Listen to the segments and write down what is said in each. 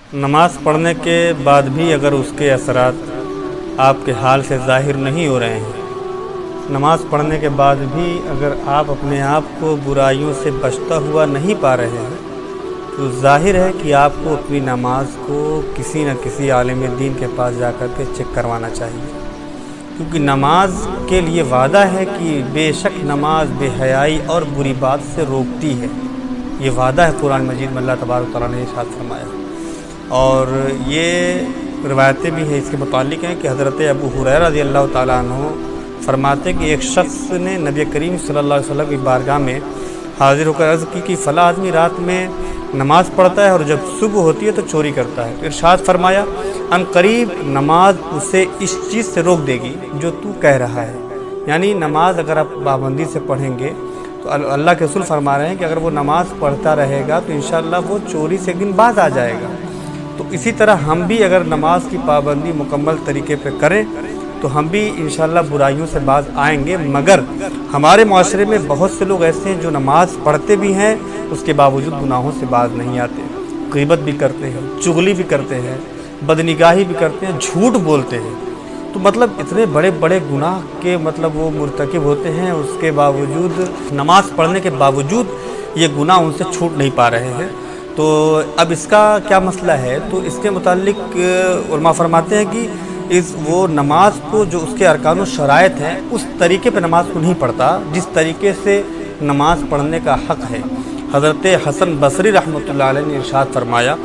नमाज पढ़ने के बाद भी अगर उसके असरात आपके हाल से ज़ाहिर नहीं हो रहे हैं, नमाज पढ़ने के बाद भी अगर आप अपने आप को बुराइयों से बचता हुआ नहीं पा रहे हैं, तो ज़ाहिर है कि आपको अपनी नमाज को किसी न किसी आलिम दीन के पास जाकर के चेक करवाना चाहिए। क्योंकि नमाज के लिए वादा है कि बेशक नमाज बेहयाई और बुरी बात से रोकती है। ये वादा है कुरान मजीद में अल्लाह तबारक तआला ने इरशाद फरमाया। और ये रिवायतें भी हैं इसके मुतालिक हैं कि हज़रत अबू हुरैरा रज़ी अल्लाह तआला अन्हु फरमाते कि एक शख्स ने नबी करीम सल्लल्लाहु अलैहि वसल्लम की बारगाह में हाजिर होकर अर्ज़ की कि फ़ला आदमी रात में नमाज़ पढ़ता है और जब सुबह होती है तो चोरी करता है। इरशाद फरमाया अनकरीब नमाज उसे इस चीज़ से रोक देगी जो तू कह रहा है। यानी नमाज अगर आप पाबंदी से पढ़ेंगे तो अल्लाह के रसूल फरमा रहे हैं कि अगर वो नमाज़ पढ़ता रहेगा तो इंशाअल्लाह वो चोरी से एक दिन बाज आ जाएगा। तो इसी तरह हम भी अगर नमाज की पाबंदी मुकम्मल तरीके पे करें तो हम भी इंशाअल्लाह बुराइयों से बाज आएंगे। मगर हमारे माशरे में बहुत से लोग ऐसे हैं जो नमाज पढ़ते भी हैं, उसके बावजूद गुनाहों से बाज नहीं आते। ग़ीबत भी करते हैं, चुगली भी करते हैं, बदनिगाही भी करते हैं, झूठ बोलते हैं। तो मतलब इतने बड़े बड़े गुनाह के मतलब वो मुर्तकिब होते हैं, उसके बावजूद नमाज पढ़ने के बावजूद ये गुनाह उनसे छूट नहीं पा रहे हैं। तो अब इसका क्या मसला है? तो इसके मुतालिक उलमा फरमाते हैं कि वो नमाज को जो उसके अरकान व शराइत हैं उस तरीके पे नमाज को नहीं पढ़ता जिस तरीके से नमाज पढ़ने का हक़ है। हज़रत हसन बसरी रहमतुल्लाह अलैह ने इरशाद फरमाया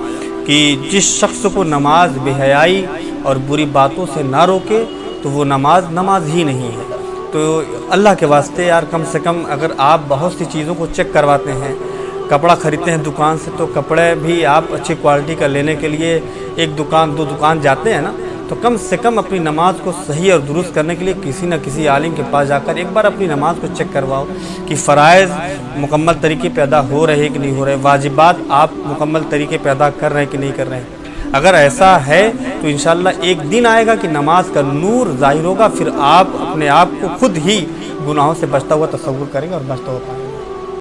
कि जिस शख्स को नमाज बेहयाई और बुरी बातों से ना रोके तो वो नमाज ही नहीं है। तो अल्लाह के वास्ते यार कम से कम अगर आप बहुत सी चीज़ों को चेक करवाते हैं, कपड़ा ख़रीदते हैं दुकान से तो कपड़े भी आप अच्छी क्वालिटी का लेने के लिए एक दुकान दो दुकान जाते हैं ना, तो कम से कम अपनी नमाज को सही और दुरुस्त करने के लिए किसी न किसी आलिम के पास जाकर एक बार अपनी नमाज को चेक करवाओ कि फ़राइज़ मुकम्मल तरीके पे अदा हो रहे कि नहीं हो रहे, वाजिबात आप मुकम्मल तरीके पे अदा कर रहे हैं कि नहीं कर रहे हैं। अगर ऐसा है तो इंशाअल्लाह एक दिन आएगा कि नमाज का नूर ज़ाहिर होगा, फिर आप अपने आप को खुद ही गुनाहों से बचता हुआ तसव्वुर करेंगे और बचता हुआ पाएंगे।